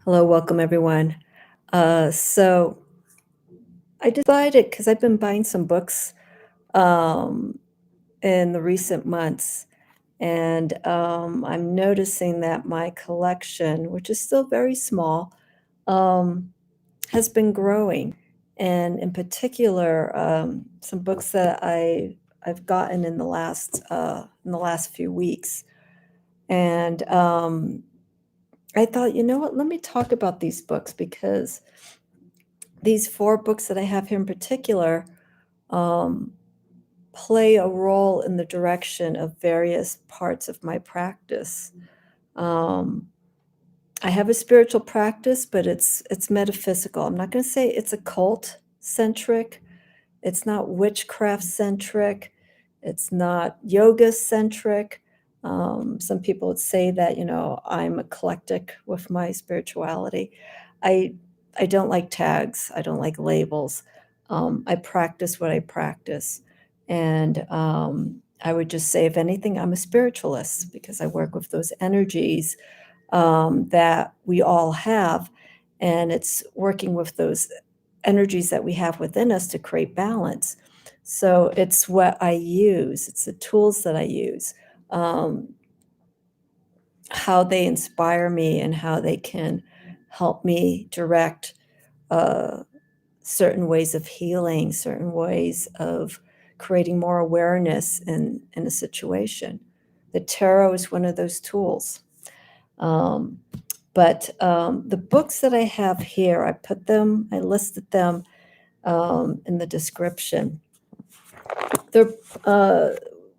Hello, welcome everyone. So I decided because I've been buying some books um, in the recent months, and I'm noticing that my collection, which is still very small, um, has been growing. And in particular, some books that I've gotten in the last few weeks, and I thought, you know what? Let me talk about these books because these 4 books that I have here in particular, um, play a role in the direction of various parts of my practice. Um, I have a spiritual practice, but it's metaphysical. I'm not gonna say it's occult-centric, it's not witchcraft-centric, it's not yoga-centric. Some people would say that, I'm eclectic with my spirituality. I I don't like tags, I don't like labels. I practice what I practice, and, I would just say, if anything, I'm a spiritualist because I work with those energies, that we all have, and it's working with those energies that we have within us to create balance. So it's what I use, it's the tools that I use, um, how they inspire me and how they can help me direct uh, certain ways of healing, certain ways of creating more awareness in a situation. The tarot is one of those tools. Um, but the books that I have here, I listed them in the description. There,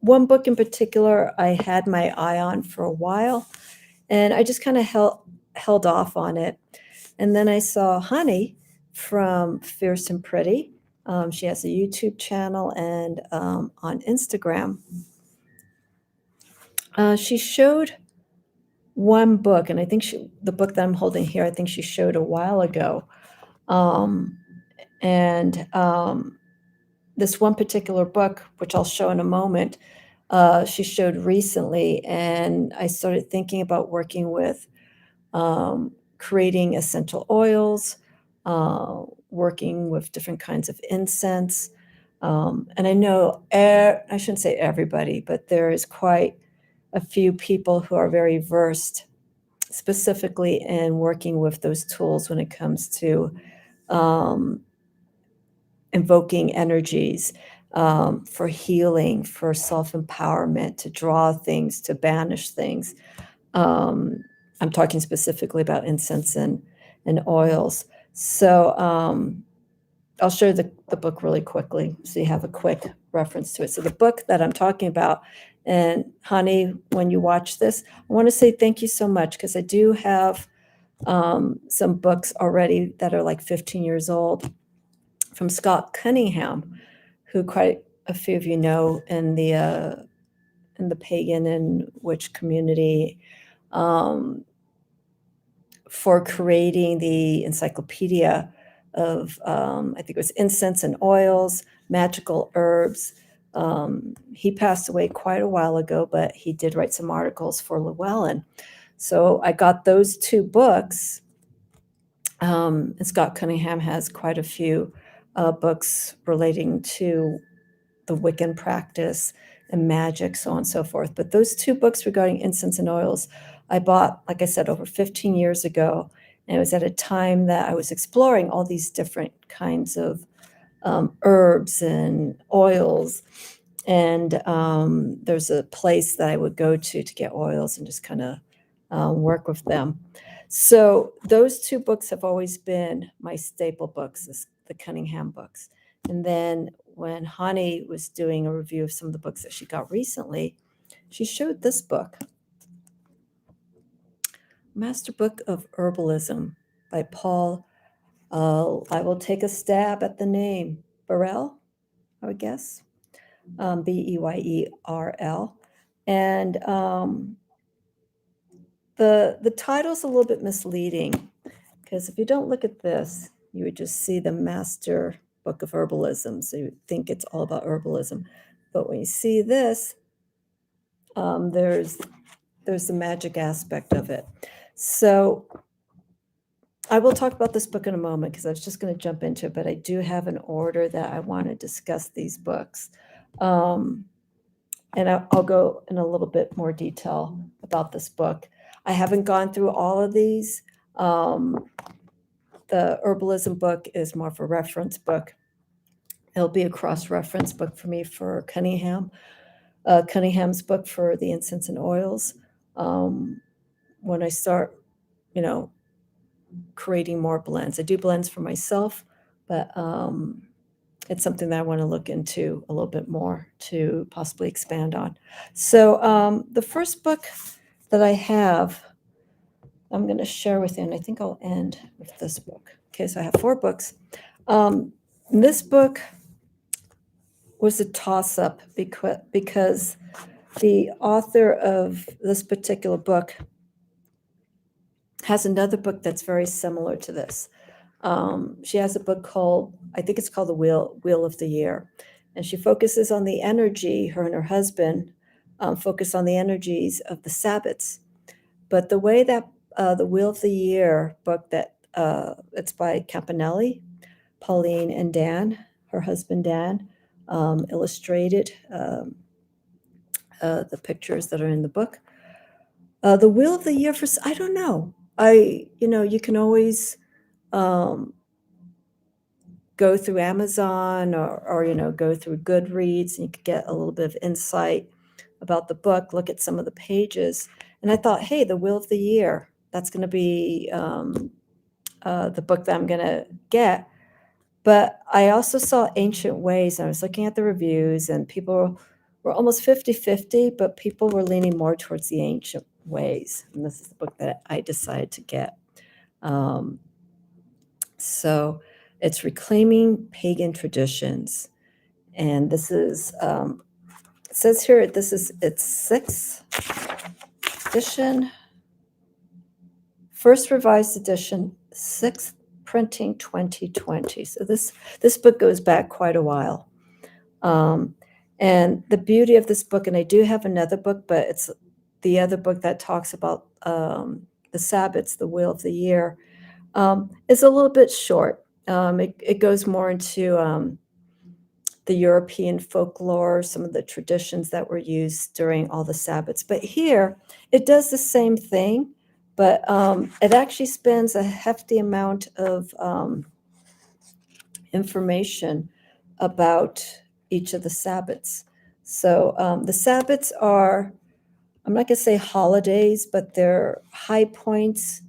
one book in particular I had my eye on for a while, and I just kind of held off on it. And then I saw Hanni from Fierce and Pretty. She has a YouTube channel and on Instagram. She showed one book, and I think the book that I'm holding here, I think she showed a while ago. Um, and this one particular book, which I'll show in a moment, she showed recently, and I started thinking about working with creating essential oils, working with different kinds of incense. And I know, I shouldn't say everybody, but there is quite a few people who are very versed specifically in working with those tools when it comes to um, invoking energies for healing, for self empowerment, to draw things, to banish things. Um, I'm talking specifically about incense and oils. So I'll show the book really quickly so you have a quick reference to it. So the book that I'm talking about, and Hanni, when you watch this, I want to say thank you so much because I do have some books already that are like 15 years old from Scott Cunningham, who quite a few of you know in the pagan and witch community, um, for creating the encyclopedia of I think it was incense and oils, magical herbs. He passed away quite a while ago, but he did write some articles for Llewellyn. So I got those 2 books. And Scott Cunningham has quite a few books relating to the Wiccan practice and magic, so on and so forth. But those 2 books regarding incense and oils, I bought, like I said, over 15 years ago. And it was at a time that I was exploring all these different kinds of herbs and oils. And there's a place that I would go to get oils and just kind of work with them. So those 2 books have always been my staple books, the Cunningham books. And then when Hanni was doing a review of some of the books that she got recently, she showed this book, Master Book of Herbalism by Paul. I will take a stab at the name, Beyerl, I would guess, Beyerl. And the title's a little bit misleading because if you don't look at this, you would just see the Master Book of Herbalism. So you would think it's all about herbalism. But when you see this, there's the magic aspect of it. So I will talk about this book in a moment because I was just going to jump into it, but I do have an order that I want to discuss these books. And I'll go in a little bit more detail about this book. I haven't gone through all of these. The Herbalism book is more of a reference book. It'll be a cross-reference book for me for Cunningham's book for the incense and oils. When I start, creating more blends. I do blends for myself, but it's something that I want to look into a little bit more to possibly expand on. So the first book that I have, I'm going to share with you, and I think I'll end with this book. Okay, so I have 4 books. This book was a toss-up because the author of this particular book has another book that's very similar to this. She has a book called, I think it's called The Wheel of the Year. And she focuses on the energy, her and her husband focus on the energies of the Sabbats. But the way that the Wheel of the Year book that it's by Campanelli, Pauline and Dan, her husband Dan, illustrated the pictures that are in the book. The Wheel of the Year I don't know. You can always go through Amazon or go through Goodreads, and you could get a little bit of insight about the book, look at some of the pages. And I thought, hey, the Wheel of the Year, that's going to be the book that I'm going to get. But I also saw Ancient Ways, and I was looking at the reviews, and people were almost 50-50, but people were leaning more towards the Ancient Ways. And this is the book that I decided to get. So it's Reclaiming Pagan Traditions. And this is, it says here, it's 6th edition, first revised edition, 6th printing 2020. So this book goes back quite a while. And the beauty of this book, and I do have another book, but it's the other book that talks about the Sabbats, the Wheel of the Year, is a little bit short. It goes more into the European folklore, some of the traditions that were used during all the Sabbats. But here, it does the same thing, but it actually spends a hefty amount of information about each of the Sabbats. So the Sabbats are, I'm not going to say holidays, but they're high points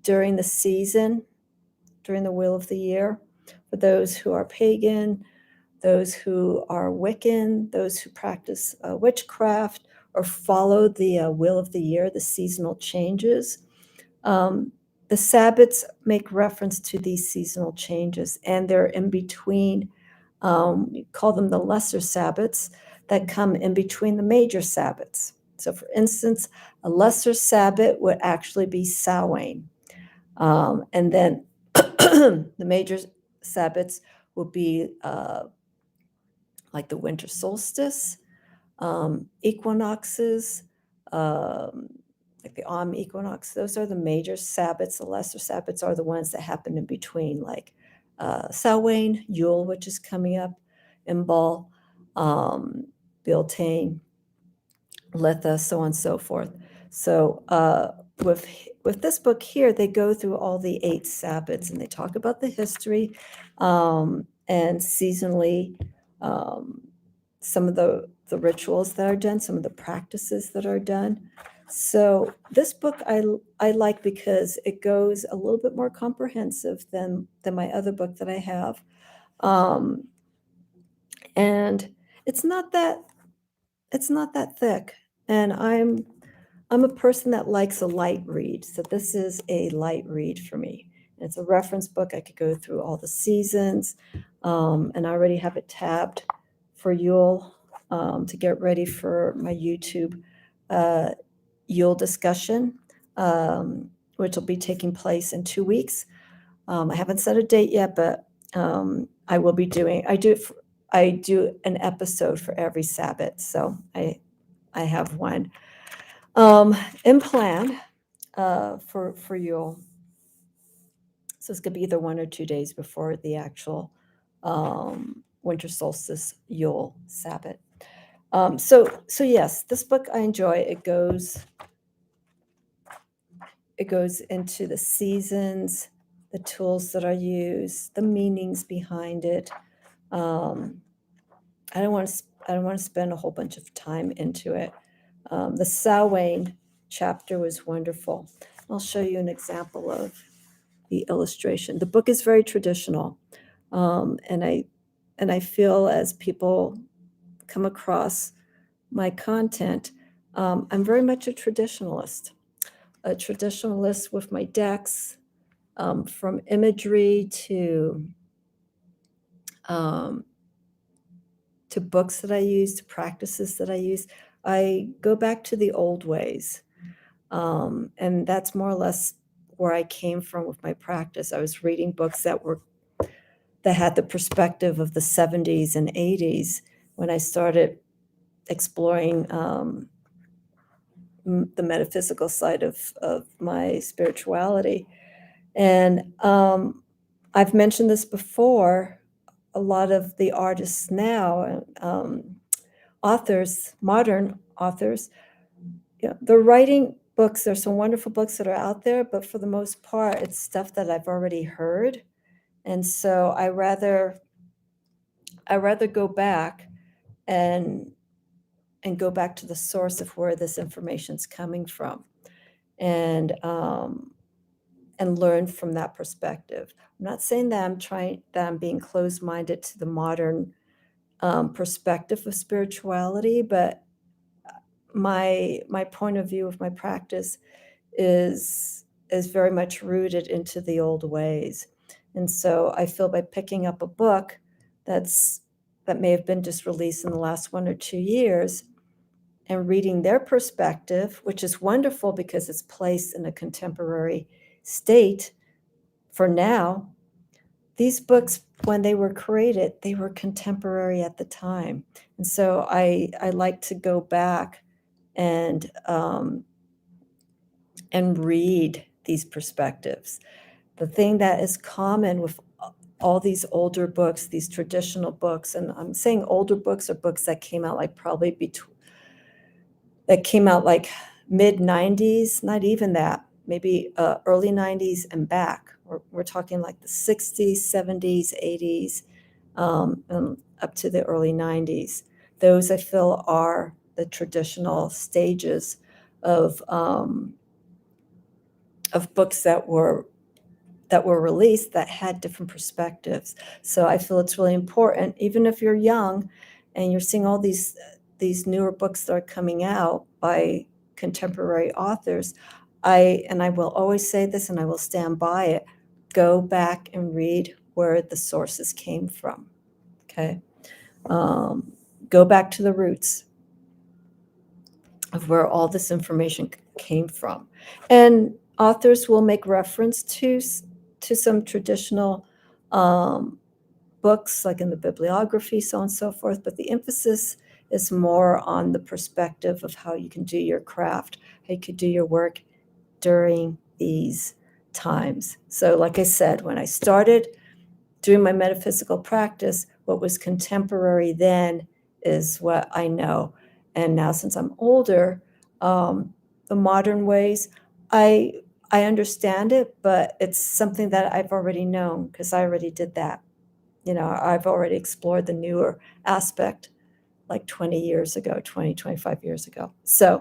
during the season, during the Wheel of the Year, for those who are pagan, those who are Wiccan, those who practice witchcraft or follow the Wheel of the Year, the seasonal changes. The Sabbats make reference to these seasonal changes, and they're in between, we call them the lesser Sabbats, that come in between the major Sabbats. So for instance, a lesser Sabbat would actually be Samhain. And then the major Sabbats will be like the winter solstice, equinoxes, like the autumn equinox. Those are the major Sabbats. The lesser Sabbats are the ones that happen in between, like Samhain, Yule, which is coming up, Imbal, Beltane, Litha, so on and so forth. So with this book here, they go through all the 8 Sabbats, and they talk about the history and seasonally some of the rituals that are done, some of the practices that are done. So this book I like because it goes a little bit more comprehensive than my other book that I have. And it's not that thick. And I'm a person that likes a light read. So this is a light read for me. It's a reference book. I could go through all the seasons. And I already have it tabbed for Yule to get ready for my YouTube Yule discussion, which will be taking place in 2 weeks. I haven't set a date yet, but I will be doing, I do an episode for every Sabbath. So I have one in plan for Yule. So it's going to be either 1 or 2 days before the actual winter solstice Yule Sabbath. So yes, this book I enjoy. It goes into the seasons, the tools that are used, the meanings behind it. I don't want to spend a whole bunch of time into it. The Samhain chapter was wonderful. I'll show you an example of the illustration. The book is very traditional, and I feel as people come across my content, I'm very much a traditionalist with my decks, from imagery to books that I use, to practices that I use. I go back to the old ways, and that's more or less where I came from with my practice. I was reading books that had the perspective of the 70s and 80s when I started exploring the metaphysical side of my spirituality. And I've mentioned this before. A lot of the artists now, authors, modern authors, they're writing books. There's some wonderful books that are out there, but for the most part, it's stuff that I've already heard. And so I rather go back and go back to the source of where this information's coming from, and learn from that perspective. I'm not saying that I'm being closed-minded to the modern perspective of spirituality, but my point of view of my practice is very much rooted into the old ways. And so I feel by picking up a book that may have been just released in the last 1 or 2 years, and reading their perspective, which is wonderful because it's placed in a contemporary state for now. These books, when they were created, they were contemporary at the time. And so I like to go back and read these perspectives. The thing that is common with all these older books, these traditional books, and I'm saying older books are books that came out like mid 90s, not even that, maybe early 90s and back. We're talking like the 60s, 70s, 80s, and up to the early 90s. Those I feel are the traditional stages of books that were released that had different perspectives. So I feel it's really important, even if you're young and you're seeing all these newer books that are coming out by contemporary authors, I will always say this, and I will stand by it: go back and read where the sources came from. Okay, go back to the roots of where all this information came from, and authors will make reference to some traditional books, like in the bibliography, so on and so forth, but the emphasis is more on the perspective of how you can do your craft, how you could do your work during these times. So like I said, when I started doing my metaphysical practice, what was contemporary then is what I know. And now, since I'm older, the modern ways, I understand it, but it's something that I've already known because I already did that. I've already explored the newer aspect like 20 years ago, 25 years ago. So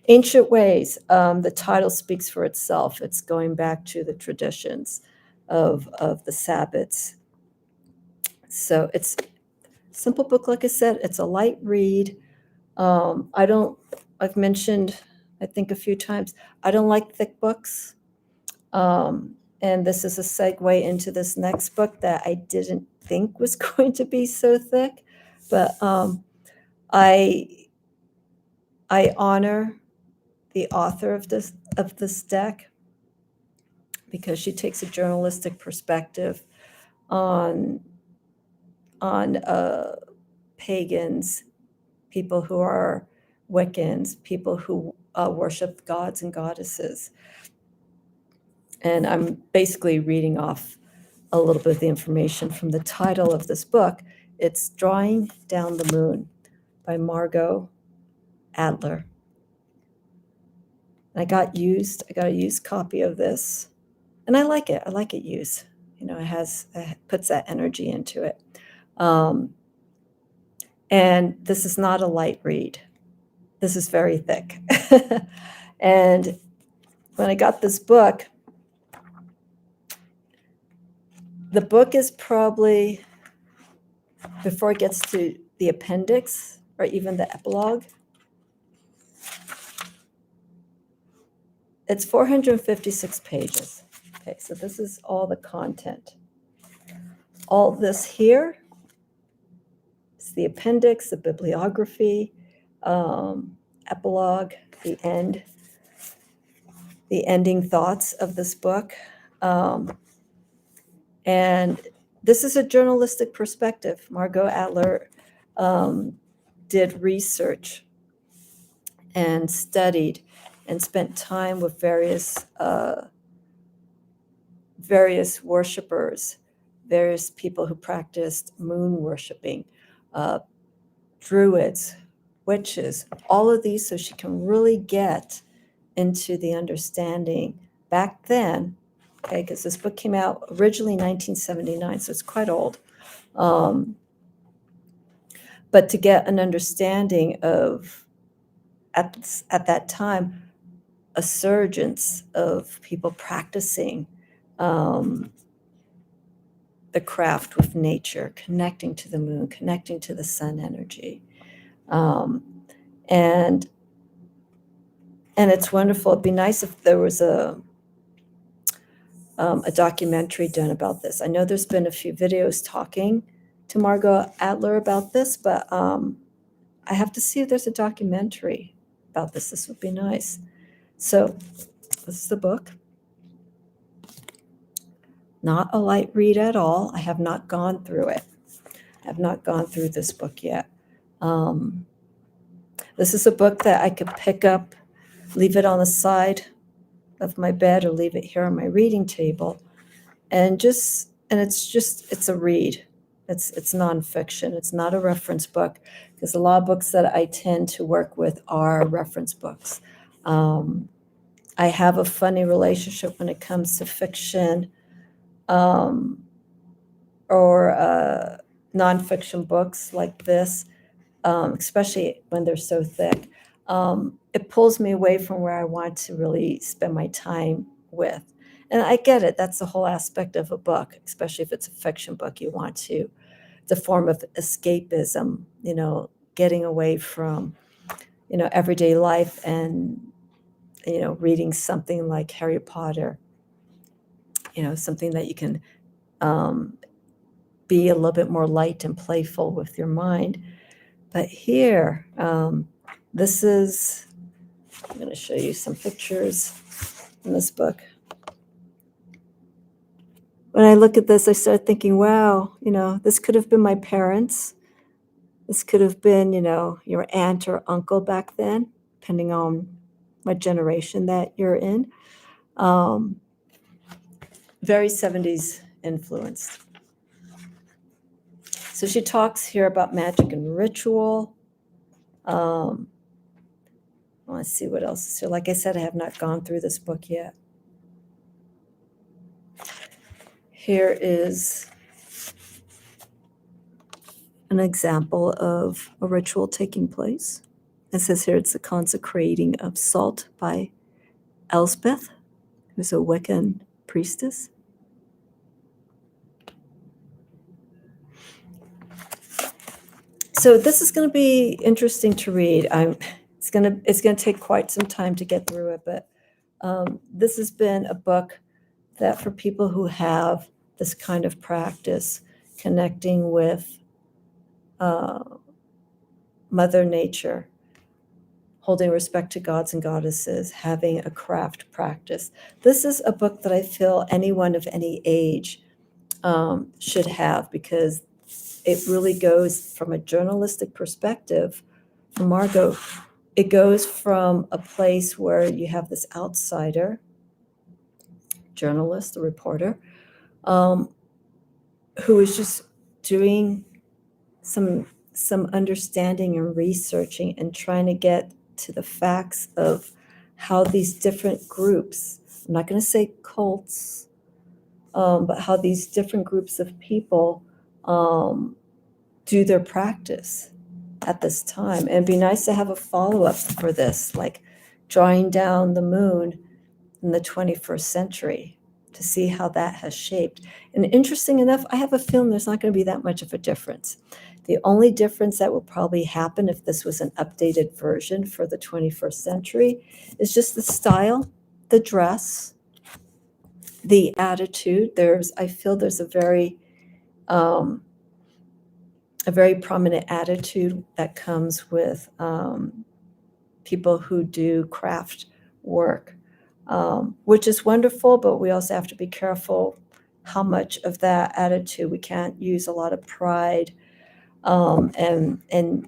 ancient ways, the title speaks for itself. It's going back to the traditions of the Sabbats. So it's a simple book, like I said. It's a light read. I've mentioned, I think a few times, I don't like thick books. And this is a segue into this next book that I didn't think was going to be so thick, but I honor the author of this deck because she takes a journalistic perspective on pagans, people who are Wiccans, people who worship gods and goddesses. And I'm basically reading off a little bit of the information from the title of this book. It's Drawing Down the Moon by Margot, Adler. I got a used copy of this, and I like it. I like it used. It puts that energy into it. And this is not a light read. This is very thick. And when I got this book, the book is probably, before it gets to the appendix or even the epilogue, it's 456 pages. Okay, so this is all the content. All this here is the appendix, the bibliography, epilogue, the ending thoughts of this book. And this is a journalistic perspective. Margot Adler did research and studied and spent time with various worshipers, various people who practiced moon worshiping, druids, witches, all of these, so she can really get into the understanding back then, okay, because this book came out originally in 1979, so it's quite old. But to get an understanding of, at that time, a surgence of people practicing the craft with nature, connecting to the moon, connecting to the sun energy. And it's wonderful. It'd be nice if there was a documentary done about this. I know there's been a few videos talking to Margot Adler about this, but I have to see if there's a documentary about this. This would be nice. So this is the book. Not a light read at all. I have not gone through it. I have not gone through this book yet. This is a book that I could pick up, leave it on the side of my bed, or leave it here on my reading table, and it's a read. It's nonfiction. It's not a reference book, because a lot of books that I tend to work with are reference books. I have a funny relationship when it comes to fiction or nonfiction books like this, especially when they're so thick. It pulls me away from where I want to really spend my time with. And I get it. That's the whole aspect of a book, especially if it's a fiction book. You want to, the form of escapism, getting away from, everyday life and, reading something like Harry Potter, something that you can be a little bit more light and playful with your mind. But here, this is, I'm going to show you some pictures in this book. When I look at this, I start thinking, wow, this could have been my parents. This could have been, your aunt or uncle back then, depending on what generation that you're in. Very 70s influenced. So she talks here about magic and ritual. I want to see what else is here. Like I said, I have not gone through this book yet. Here is an example of a ritual taking place. It says here it's the Consecrating of Salt by Elsbeth, who's a Wiccan priestess. So this is going to be interesting to read. It's going to take quite some time to get through it, but this has been a book that, for people who have this kind of practice, connecting with Mother Nature, holding respect to gods and goddesses, having a craft practice. This is a book that I feel anyone of any age should have, because it really goes from a journalistic perspective from Margot it goes from a place where you have this outsider, journalist, a reporter, who is just doing some understanding and researching and trying to get to the facts of how these different groups, I'm not going to say cults, but how these different groups of people do their practice at this time. And it'd be nice to have a follow-up for this, like drawing down the moon in the 21st century to see how that has shaped. And interesting enough, I have a feeling there's not going to be that much of a difference. The only difference that will probably happen if this was an updated version for the 21st century is just the style, the dress, the attitude. I feel there's a very prominent attitude that comes with people who do craft work, which is wonderful, but we also have to be careful how much of that attitude. We can't use a lot of pride and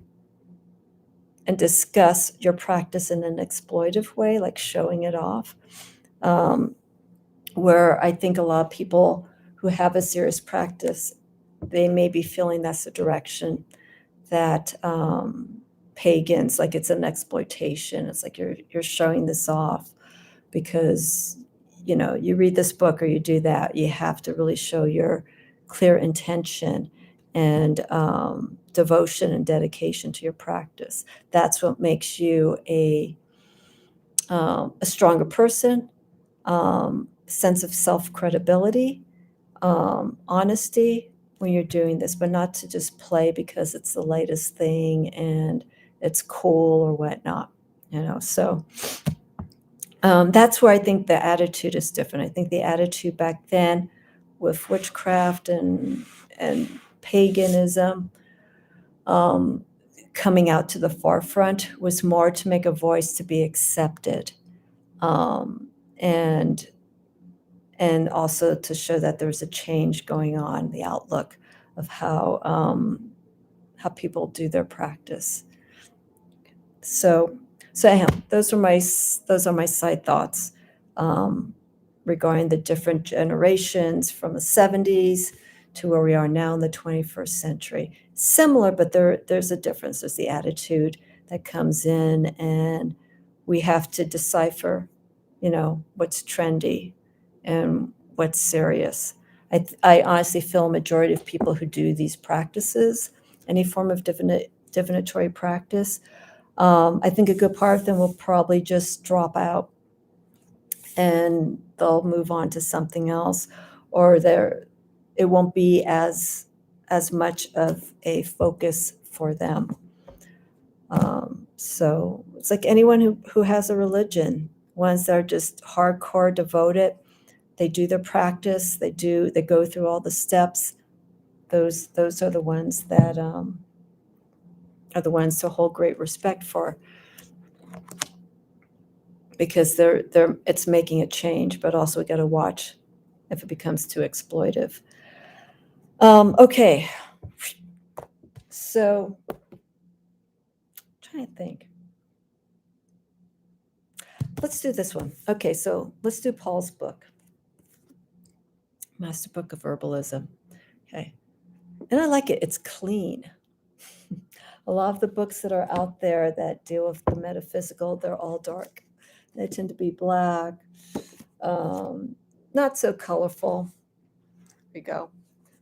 discuss your practice in an exploitive way, like showing it off, where I think a lot of people who have a serious practice, they may be feeling that's the direction that pagans, like it's an exploitation. It's like you're showing this off because, you read this book or you do that. You have to really show your clear intention and devotion and dedication to your practice. That's what makes you a stronger person, sense of self-credibility, honesty when you're doing this, but not to just play because it's the latest thing and it's cool or whatnot, So that's where I think the attitude is different. I think the attitude back then with witchcraft and paganism coming out to the forefront was more to make a voice to be accepted, and also to show that there's a change going on, the outlook of how people do their practice. So anyhow, those are my side thoughts regarding the different generations from the 70s to where we are now in the 21st century. Similar, but there's a difference. There's the attitude that comes in, and we have to decipher, what's trendy and what's serious. I honestly feel a majority of people who do these practices, any form of divinatory practice, I think a good part of them will probably just drop out and they'll move on to something else, or it won't be as much of a focus for them. So it's like anyone who has a religion, ones that are just hardcore devoted, they do their practice, they go through all the steps. Those are the ones that are the ones to hold great respect for, because it's making a change, but also we got to watch if it becomes too exploitive. Okay, so I'm trying to think. Let's do this one. Okay, so let's do Paul's book, Master Book of Herbalism. Okay, and I like it. It's clean. A lot of the books that are out there that deal with the metaphysical, they're all dark. They tend to be black, not so colorful. There we go.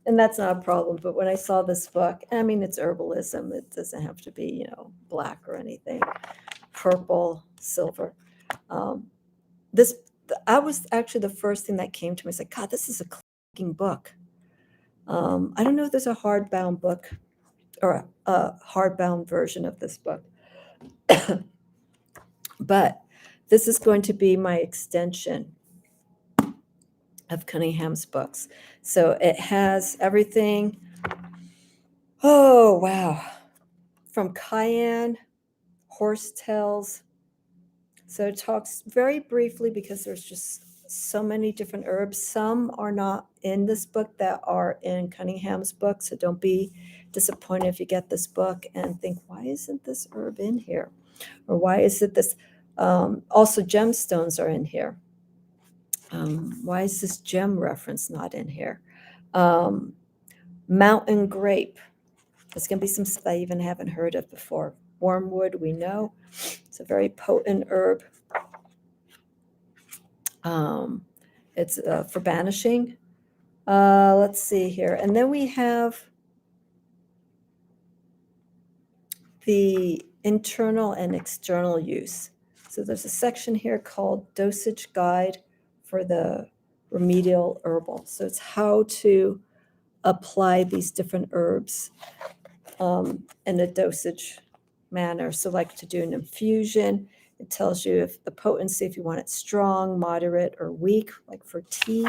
And that's not a problem. But when I saw this book, I mean, it's herbalism. It doesn't have to be, black or anything. Purple, silver. I was actually the first thing that came to me. I was like, God, this is a clicking book. I don't know if there's a hardbound book or a hardbound version of this book. But this is going to be my extension of Cunningham's books. So it has everything. Oh, wow. From cayenne, horsetails. So it talks very briefly because there's just so many different herbs. Some are not in this book that are in Cunningham's book. So don't be disappointed if you get this book and think, why isn't this herb in here? Or why is it this? Also, gemstones are in here. Why is this gem reference not in here? Mountain grape. There's going to be some stuff I even haven't heard of before. Wormwood, we know. It's a very potent herb. It's for banishing. Let's see here. And then we have the internal and external use. So there's a section here called Dosage Guide for the Remedial Herbal. So it's how to apply these different herbs in a dosage manner. So like to do an infusion, it tells you if the potency, if you want it strong, moderate, or weak, like for tea.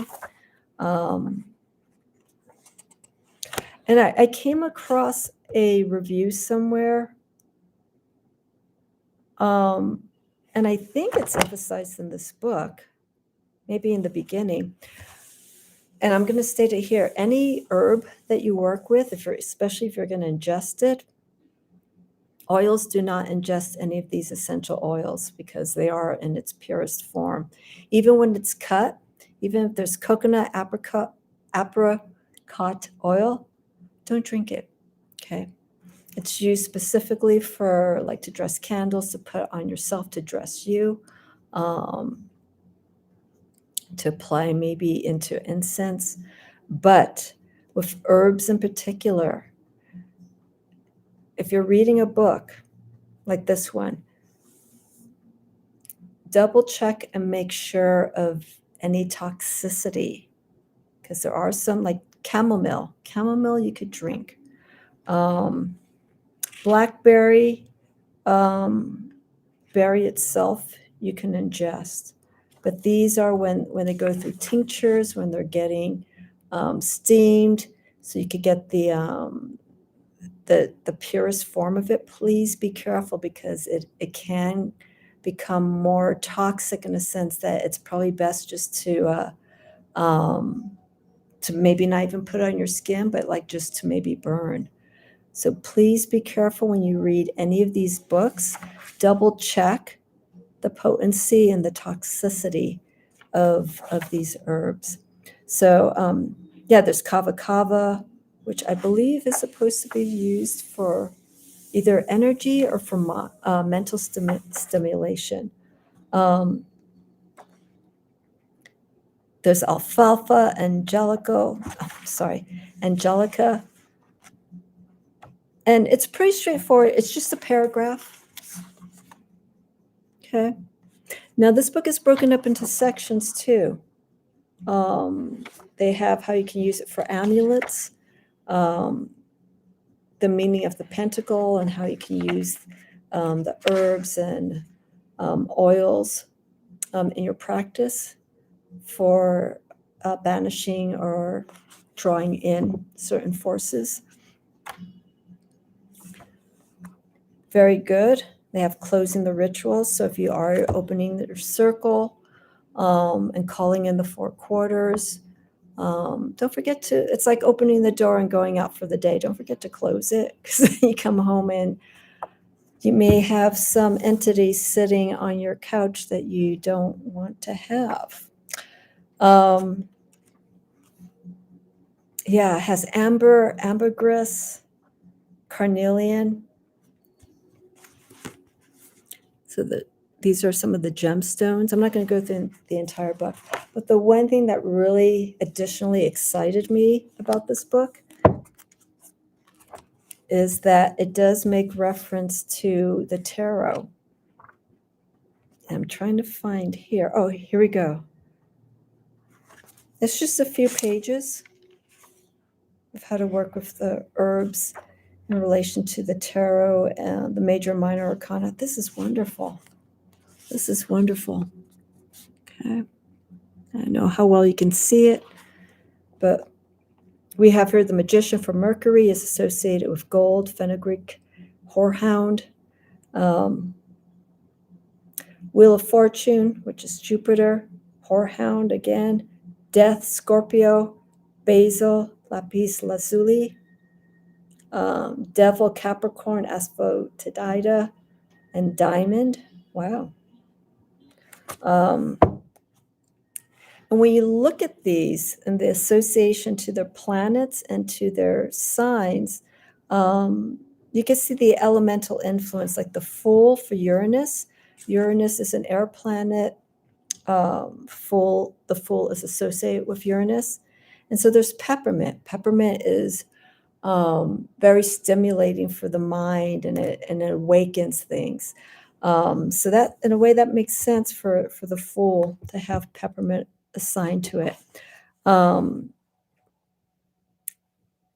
And I came across a review somewhere, and I think it's emphasized in this book, maybe in the beginning. And I'm going to state it here. Any herb that you work with, especially if you're going to ingest it, oils do not ingest any of these essential oils because they are in its purest form. Even when it's cut, even if there's coconut, apricot oil, don't drink it, okay? It's used specifically for like to dress candles, to put on yourself, to dress you, to apply maybe into incense. But with herbs in particular, if you're reading a book like this one, double check and make sure of any toxicity, because there are some, like chamomile you could drink. Blackberry berry itself you can ingest, but these are when they go through tinctures, when they're getting steamed, so you could get the purest form of it. Please be careful, because it can become more toxic in a sense that it's probably best just to maybe not even put on your skin, but like just to maybe burn. So please be careful when you read any of these books. Double check the potency and the toxicity of these herbs. So there's kava, which I believe is supposed to be used for either energy or for mental stimulation. There's alfalfa, angelica, and it's pretty straightforward. It's just a paragraph. Okay. Now this book is broken up into sections too. They have how you can use it for amulets, the meaning of the pentacle, and how you can use the herbs and oils in your practice for banishing or drawing in certain forces. Very good. They have closing the rituals. So if you are opening your circle and calling in the 4 quarters, don't forget to, it's like opening the door and going out for the day. Don't forget to close it, because you come home and you may have some entity sitting on your couch that you don't want to have. It has ambergris, carnelian. So these are some of the gemstones. I'm not going to go through the entire book, but the one thing that really additionally excited me about this book is that it does make reference to the tarot. I'm trying to find here. Oh, here we go. It's just a few pages of how to work with the herbs in relation to the tarot and the major and minor arcana. This is wonderful. This is wonderful. Okay. I don't know how well you can see it, but we have here the magician for Mercury is associated with gold, fenugreek, whorehound, wheel of fortune, which is Jupiter, whorehound again, death, Scorpio, basil, lapis lazuli, devil, Capricorn, asphodita, and diamond. Wow. And when you look at these and the association to their planets and to their signs, you can see the elemental influence, like the Fool for Uranus. Uranus is an air planet. The Fool is associated with Uranus. And so there's peppermint. Peppermint is very stimulating for the mind, and it awakens things. So that, in a way, that makes sense for the Fool to have peppermint assigned to it.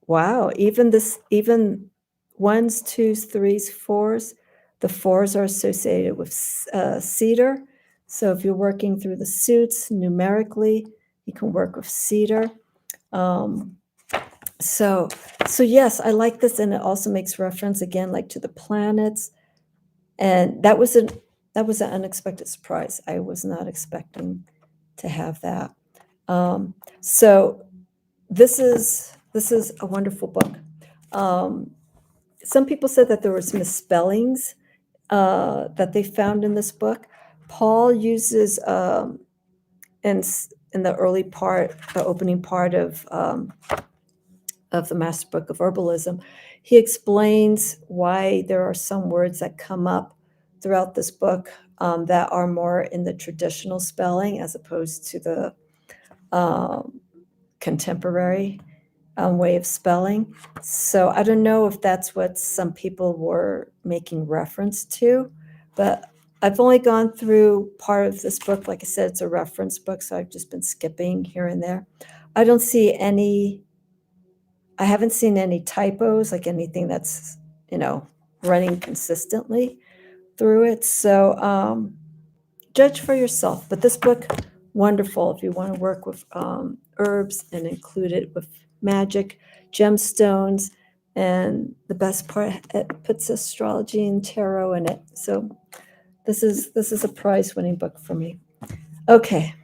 Wow, even ones, twos, threes, fours, the fours are associated with cedar. So if you're working through the suits numerically, you can work with cedar. So yes, I like this, and it also makes reference again, like to the planets, and that was an unexpected surprise. I was not expecting to have that. So this is a wonderful book. Some people said that there was misspellings that they found in this book. Paul uses in the early part, the opening part of the Master Book of Herbalism, he explains why there are some words that come up throughout this book that are more in the traditional spelling as opposed to the contemporary way of spelling. So I don't know if that's what some people were making reference to, but I've only gone through part of this book. Like I said, it's a reference book, so I've just been skipping here and there. I haven't seen any typos, like anything that's, running consistently through it. So judge for yourself. But this book, wonderful if you want to work with herbs and include it with magic, gemstones, and the best part, it puts astrology and tarot in it. So this is a prize-winning book for me. Okay.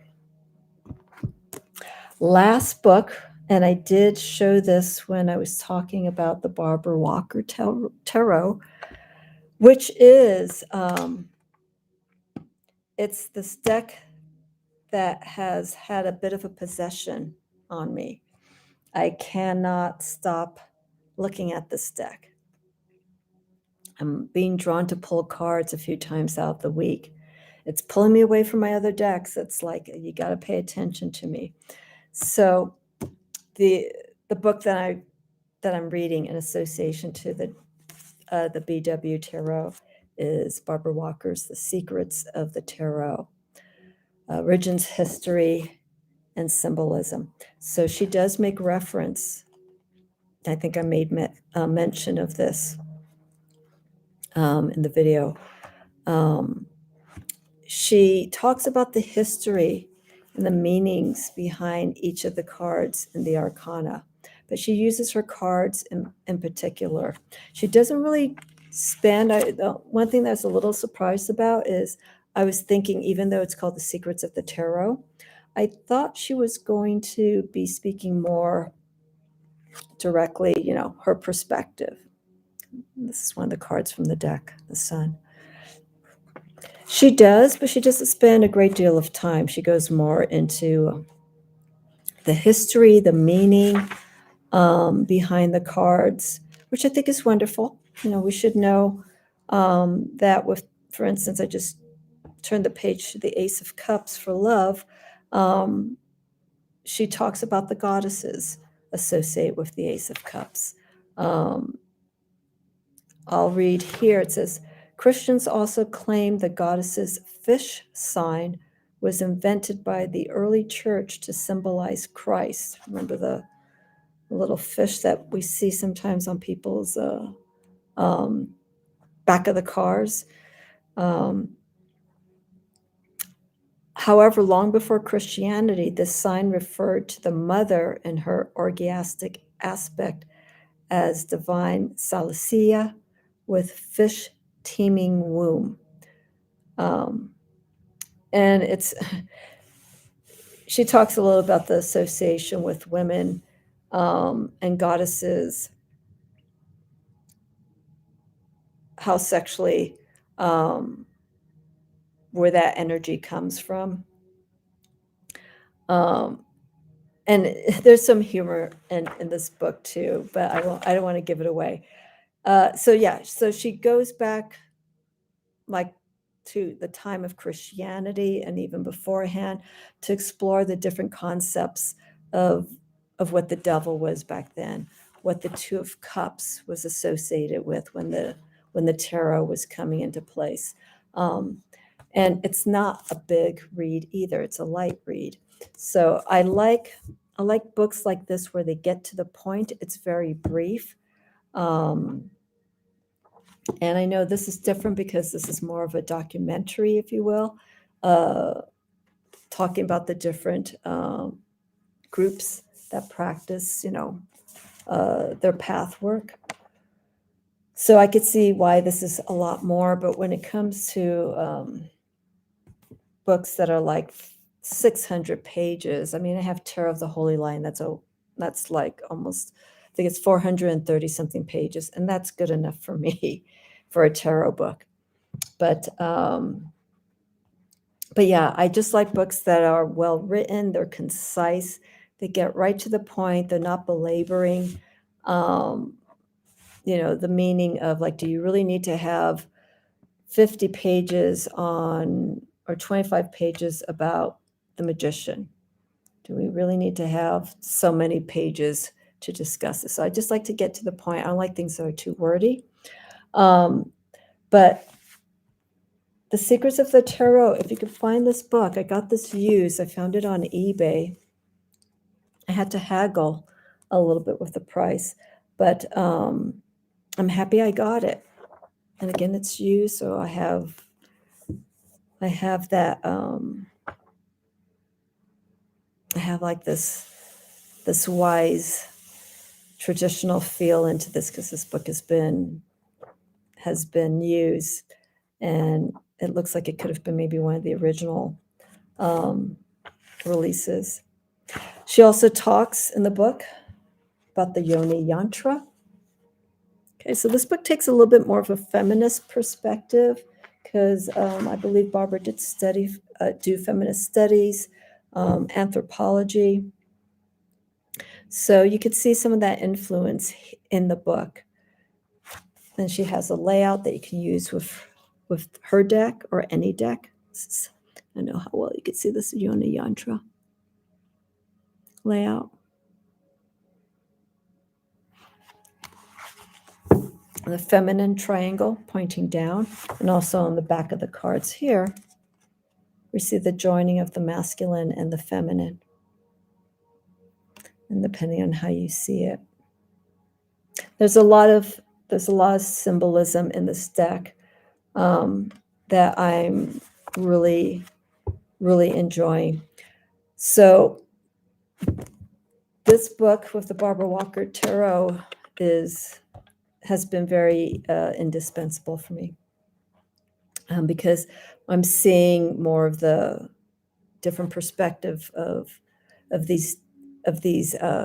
Last book, and I did show this when I was talking about the Barbara Walker Tarot, which is, it's this deck that has had a bit of a possession on me. I cannot stop looking at this deck. I'm being drawn to pull cards a few times out the week. It's pulling me away from my other decks. It's like, you got to pay attention to me. So the book that I'm reading in association to the BW Tarot is Barbara Walker's The Secrets of the Tarot, Origins, History, and Symbolism. So she does make reference. I think I made mention of this in the video. She talks about the history and the meanings behind each of the cards in the Arcana, but she uses her cards in particular. She doesn't really spend. One thing that I was a little surprised about is I was thinking, even though it's called The Secrets of the Tarot, I thought she was going to be speaking more directly, her perspective. This is one of the cards from the deck, the Sun. She does, but she doesn't spend a great deal of time. She goes more into the history, the meaning behind the cards, which I think is wonderful. We should know that with, for instance, I just turned the page to the Ace of Cups for love. She talks about the goddesses associated with the Ace of Cups. I'll read here. It says, Christians also claim the goddess's fish sign was invented by the early church to symbolize Christ. Remember the little fish that we see sometimes on people's back of the cars? However, long before Christianity, this sign referred to the mother in her orgiastic aspect as divine Cilicia with fish teeming womb. And she talks a little about the association with women and goddesses, how sexually where that energy comes from. And there's some humor in this book too, but I don't want to give it away. So she goes back like to the time of Christianity and even beforehand to explore the different concepts of what the devil was back then, what the Two of Cups was associated with when the tarot was coming into place. And it's not a big read either. It's a light read. So I like books like this where they get to the point. It's very brief. And I know this is different because this is more of a documentary, if you will, talking about the different groups that practice, their path work. So I could see why this is a lot more. But when it comes to books that are like 600 pages, I mean, I have Tarot of the Holy Line. That's like almost, I think it's 430 something pages, and that's good enough for me for a tarot book. But yeah, I just like books that are well written, they're concise, they get right to the point, they're not belaboring, the meaning of like, do you really need to have 50 pages on or 25 pages about the magician? Do we really need to have so many pages to discuss this? So I just like to get to the point. I don't like things that are too wordy. But The Secrets of the Tarot, if you could find this book, I got this used. I found it on eBay. I had to haggle a little bit with the price, but I'm happy I got it. And again, it's used, so I have that. I have like this wise traditional feel into this because this book has been used, and it looks like it could have been maybe one of the original releases. She also talks in the book about the Yoni Yantra. Okay, so this book takes a little bit more of a feminist perspective because I believe Barbara did do feminist studies, anthropology. So you could see some of that influence in the book. And she has a layout that you can use with her deck or any deck. I don't know how well you can see this Yoni Yantra layout. The feminine triangle pointing down, and also on the back of the cards here, we see the joining of the masculine and the feminine, and depending on how you see it. There's a lot of symbolism in this deck that I'm really, really enjoying. So this book with the Barbara Walker Tarot has been very indispensable for me because I'm seeing more of the different perspective of these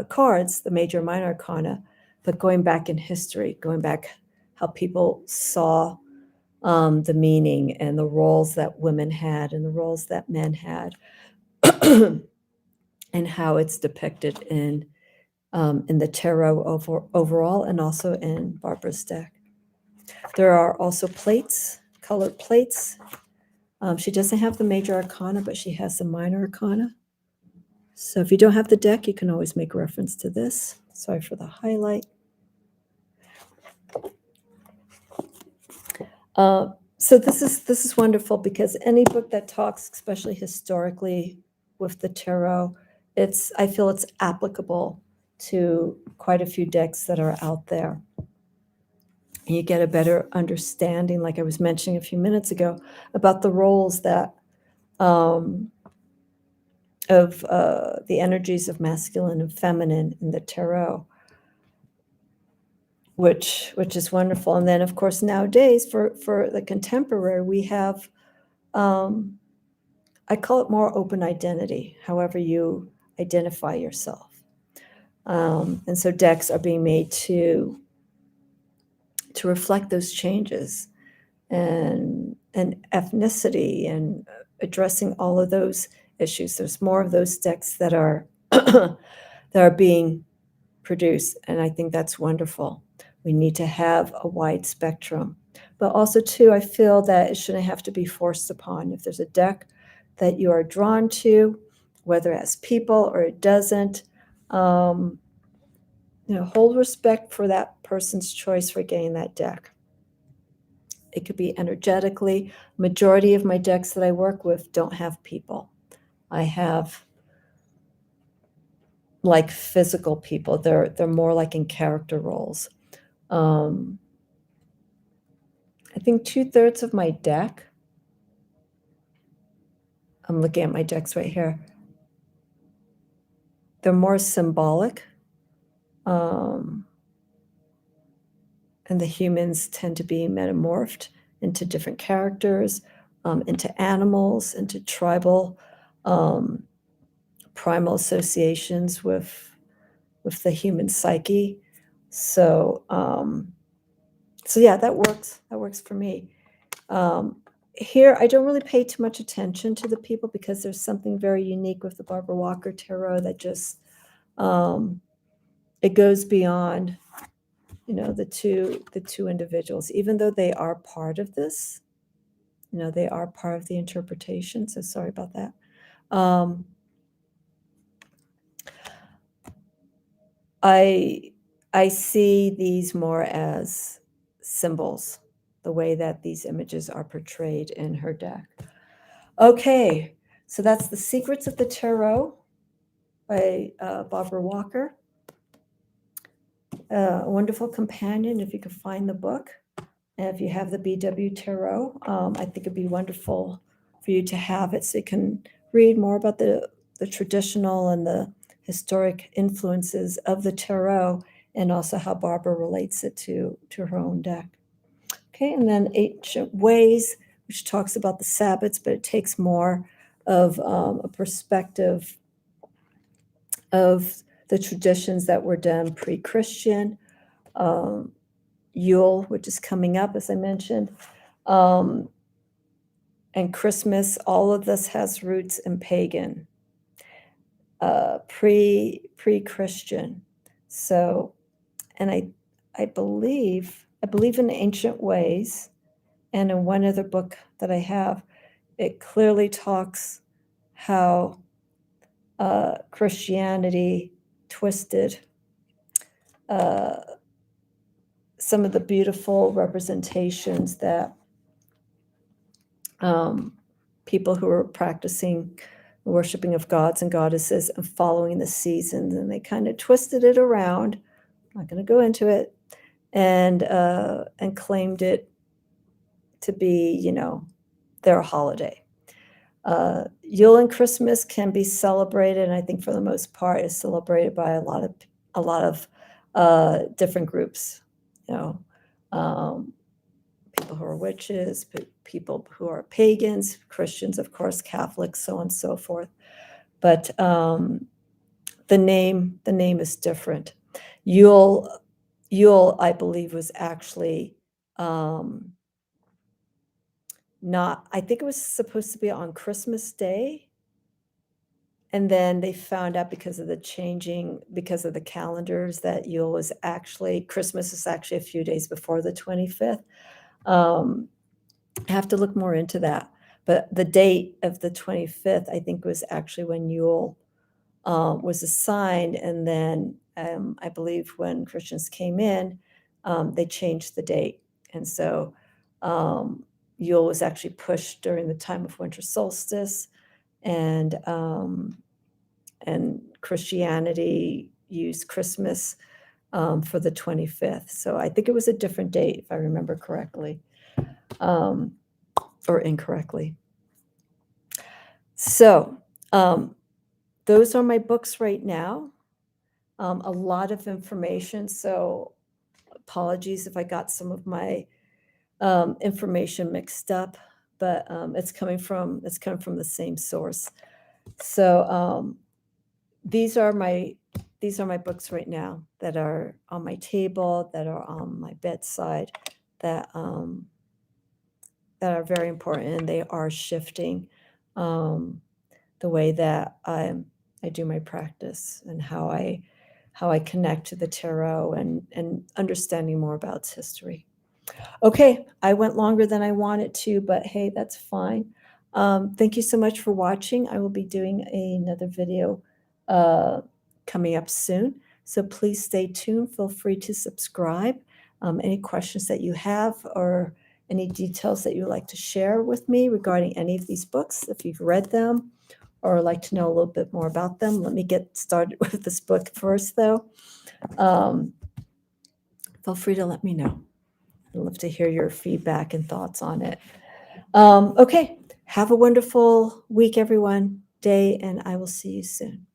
cards, the major and minor arcana, but going back in history, going back how people saw the meaning and the roles that women had and the roles that men had, and how it's depicted in the tarot overall, and also in Barbara's deck. There are also plates, colored plates. She doesn't have the major arcana, but she has the minor arcana. So if you don't have the deck, you can always make reference to this. Sorry for the highlight. So this is wonderful because any book that talks, especially historically, with the tarot, I feel it's applicable to quite a few decks that are out there. And you get a better understanding, like I was mentioning a few minutes ago, about the roles that of the energies of masculine and feminine in the tarot, which is wonderful. And then, of course, nowadays for the contemporary, we have, I call it more open identity, however you identify yourself. And so decks are being made to reflect those changes and ethnicity and addressing all of those issues. There's more of those decks that are that are being produced, and I think that's wonderful. We need to have a wide spectrum. But also, too, I feel that it shouldn't have to be forced upon. If there's a deck that you are drawn to, whether it has people or it doesn't, hold respect for that person's choice for getting that deck. It could be energetically. Majority of my decks that I work with don't have people. I have like physical people. They're more like in character roles. I think 2/3 of my deck, I'm looking at my decks right here, they're more symbolic. And the humans tend to be metamorphed into different characters, into animals, into tribal, primal associations with the human psyche. So yeah, that works. That works for me. Here, I don't really pay too much attention to the people because there's something very unique with the Barbara Walker Tarot that just it goes beyond, the two individuals, even though they are part of this. They are part of the interpretation. So sorry about that. I see these more as symbols, the way that these images are portrayed in her deck. Okay, so that's The Secrets of the Tarot by Barbara Walker. A wonderful companion if you could find the book. And if you have the BW Tarot, I think it'd be wonderful for you to have it so you can read more about the traditional and the historic influences of the tarot, and also how Barbara relates it to her own deck. Okay, and then Ancient Ways, which talks about the Sabbats, but it takes more of a perspective of the traditions that were done pre-Christian. Yule, which is coming up, as I mentioned, and Christmas. All of this has roots in pagan, pre-Christian. So, and I believe in Ancient Ways, and in one other book that I have, it clearly talks how Christianity twisted some of the beautiful representations that people who are practicing worshiping of gods and goddesses and following the seasons, and they kind of twisted it around. I'm not going to go into it, and claimed it to be, their holiday. Yule and Christmas can be celebrated, and I think for the most part is celebrated by a lot of different groups. People who are witches, people who are pagans, Christians, of course, Catholics, so on and so forth. But the name is different. Yule, I believe, was actually not. I think it was supposed to be on Christmas Day, and then they found out because of the calendars that Yule was actually, Christmas is actually a few days before the 25th. I have to look more into that. But the date of the 25th, I think, was actually when Yule was assigned. And then I believe when Christians came in, they changed the date. And so Yule was actually pushed during the time of winter solstice. And Christianity used Christmas for the 25th. So I think it was a different date, if I remember correctly, or incorrectly. So those are my books right now. A lot of information. So apologies if I got some of my information mixed up, but it's coming from the same source. So these are my books right now that are on my table, that are on my bedside, that that are very important, and they are shifting the way that I do my practice and how I connect to the tarot and understanding more about its history. Okay, I went longer than I wanted to, but hey, that's fine. Thank you so much for watching. I will be doing another video coming up soon, so please stay tuned. Feel free to subscribe. Any questions that you have or any details that you'd like to share with me regarding any of these books, if you've read them or like to know a little bit more about them. Let me get started with this book first, though. Feel free to let me know. I'd love to hear your feedback and thoughts on it. Okay, have a wonderful week, everyone, day, and I will see you soon.